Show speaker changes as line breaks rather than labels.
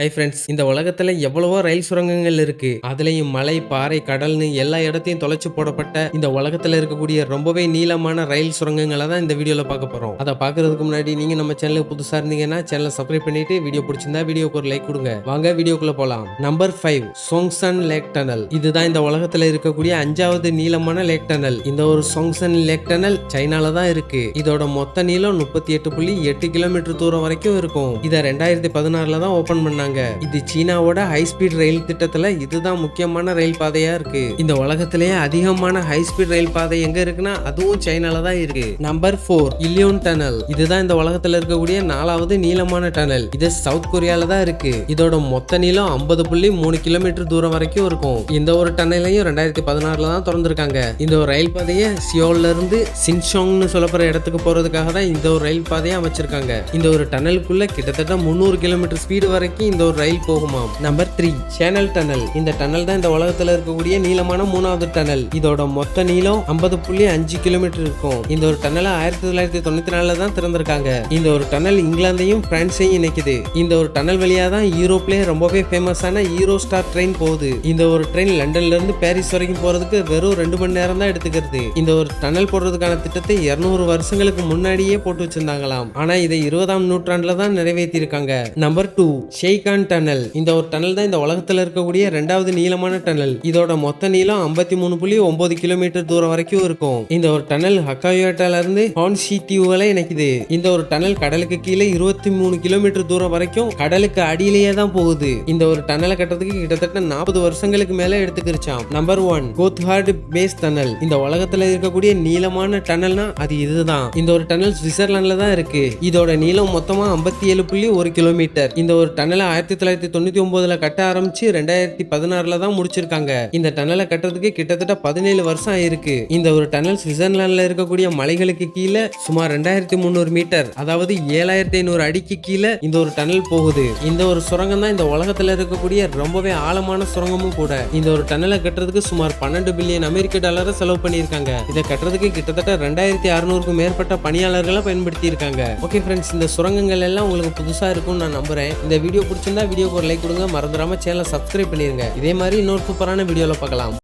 Hi friends, இந்த உலகத்துல எவ்வளவோ ரயில் சுரங்கங்கள் இருக்கு. அதுலயும் மலை, பாறை, கடல்னு எல்லா இடத்தையும் தொலைச்சு போடப்பட்ட இந்த உலகத்துல இருக்கக்கூடிய ரொம்பவே நீளமான ரயில் சுரங்கங்களை தான் இந்த வீடியோல பார்க்க போறோம். அதை பார்க்கறதுக்கு முன்னாடி நீங்க நம்ம சேனலுக்கு புதுசா இருந்தீங்கன்னா சேனலை சப்ஸ்கிரைப் பண்ணிட்டு வீடியோ பிடிச்சிருந்தா வீடியோக்கு ஒரு லைக் கொடுங்க. வாங்க வீடியோக்குள்ள போலாம். நம்பர் 5 சோங்சன் லேக் டனல். இதுதான் இந்த உலகத்துல இருக்கக்கூடிய 5வது நீளமான லேக் டனல். இந்த ஒரு சோங்சன் லேக் டனல் சைனால தான் இருக்கு. இதோட மொத்த நீளம் 38.8 கிலோமீட்டர் தூரம் வரைக்கும் இருக்கும். இதை 2016 தான் ஓபன் பண்ணாங்க. இது சீனாவோட ஹை ஸ்பீட் ரயில் திட்டத்துல இதுதான் முக்கியமான ரயில் பாதையா இருக்கு. இந்த உலகத்திலேயே அதிகமான ஹை ஸ்பீட் ரயில் பாதை எங்க இருக்குன்னா அதுவும் சைனால தான் இருக்கு. நம்பர் 4 இலியோன் டனல். இதுதான் இந்த உலகத்துல இருக்கக்கூடிய 4வது நீளமான டனல். இது சவுத் கொரியால தான் இருக்கு. இதோட மொத்த நீளம் 50.3 கிலோமீட்டர் தூரம் வரைக்கும் இருக்கும். இந்த ஒரு டனலையும் 2016 தான் திறந்திருக்காங்க. இந்த ஒரு ரயில் பாதையை சியோல்ல இருந்து சின்சோங்னு சொல்லப்படுற இடத்துக்கு போறதுக்காக தான் இந்த ஒரு ரயில் பாதையை அமைச்சிருக்காங்க. இந்த ஒரு டனலுக்குள்ள கிட்டத்தட்ட 300 கிலோமீட்டர் ஸ்பீடு வரைக்கும் இந்த ஒரு ரயில் போகுமாம். Number 3 channel tunnel. இந்த டனல் தான் இந்த உலகத்துல இருக்கக்கூடிய நீளமான 3வது டனல். இதோட மொத்த நீளம் 50.5 கிலோமீட்டர் இருக்கும். இந்த ஒரு டனலை 1994 தான் திறந்திருக்காங்க. இந்த ஒரு டனல் இங்கிலாந்தையும் பிரான்ஸையும் இணைக்குது. இந்த ஒரு டனல் வழியா தான் யூரோப்லயே ரொம்பவே ஃபேமஸான ஈரோ ஸ்டார் ட்ரெயின் போகுது. இந்த ஒரு ட்ரெயின் லண்டன்ல இருந்து பாரிஸ் வரைக்கும் போறதுக்கு வெறும் 2 மணி நேரம் தான் எடுத்துக்கிறது. இந்த ஒரு டனல் போடுறதுக்கான திட்டத்தை 200 வருஷங்களுக்கு முன்னாடியே போட்டு வச்சிருந்தாங்களாம். ஆனா இதை 20ஆம் நூற்றாண்டுல தான் நிறைவேற்றி இருக்காங்க. Number 2 Seikan tunnel. இந்த ஒரு டனல் தான் இந்த உலகத்துல இருக்கக்கூடிய 2வது நீளமான டனல். இதோட மொத்த நீளம் 53.9 கிலோமீட்டர் தூரம் வரைக்கும் இருக்கும். இந்த ஒரு டனல் ஹக்காயோட்டால இருந்து ஹான்ஷி தீவுகளை இணைக்குது. இந்த ஒரு டனல் கடலுக்கு கீழே 23 கிலோமீட்டர் தூரம் வரைக்கும் கடலுக்கு அடியிலேயே தான் போகுது. இந்த ஒரு டனலை கட்டுறதுக்கு கிட்டத்தட்ட 40 வருஷங்களுக்கு மேல எடுத்துக்கிருச்சாம். Number 1 Gotthard base tunnel. இந்த உலகத்துல இருக்கக்கூடிய நீளமான டனல்னா அது இதுதான். இந்த ஒரு டனல் சுவிட்சர்லாந்துல தான் இருக்கு. இதோட நீளம் மொத்தமா 57.1 கிலோமீட்டர். இந்த ஒரு டனலை 1999 கட்ட ஆரம்பிச்சு 2016 தான் முடிச்சிருக்காங்க. இந்த டனலை கட்டுறதுக்கு கிட்டத்தட்ட 17 வருஷம் ஆயிருக்கு. இந்த ஒரு டனல் சுவிட்சர்லாந்துல இருக்கக்கூடிய மலைகளுக்கு கீழே சுமார் 2300 மீட்டர், அதாவது 7500 அடிக்கு கீழே இந்த ஒரு டனல் போகுது. இந்த ஒரு சுரங்கம் தான் இந்த உலகத்துல இருக்கக்கூடிய ரொம்பவே ஆழமான சுரங்கமும் கூட. இந்த ஒரு டனலை கட்டுறதுக்கு சுமார் 12 பில்லியன் அமெரிக்க டாலரை செலவு பண்ணியிருக்காங்க. இதை கட்டுறதுக்கு கிட்டத்தட்ட 2600க்கும் மேற்பட்ட பணியாளர்களை பயன்படுத்தி இருக்காங்க. ஓகே ஃப்ரெண்ட்ஸ், இந்த சுரங்கங்கள் எல்லாம் உங்களுக்கு புதுசா இருக்கும்னு நான் நம்புறேன். இந்த வீடியோ பிடிச்சிருந்தா வீடியோக்கு ஒரு லைக் கொடுங்க. மறந்துடாம சேனலை சப்ஸ்கிரைப் பண்ணிருங்க. இதே மாதிரி இன்னொரு சூப்பரான வீடியோல பார்க்கலாம்.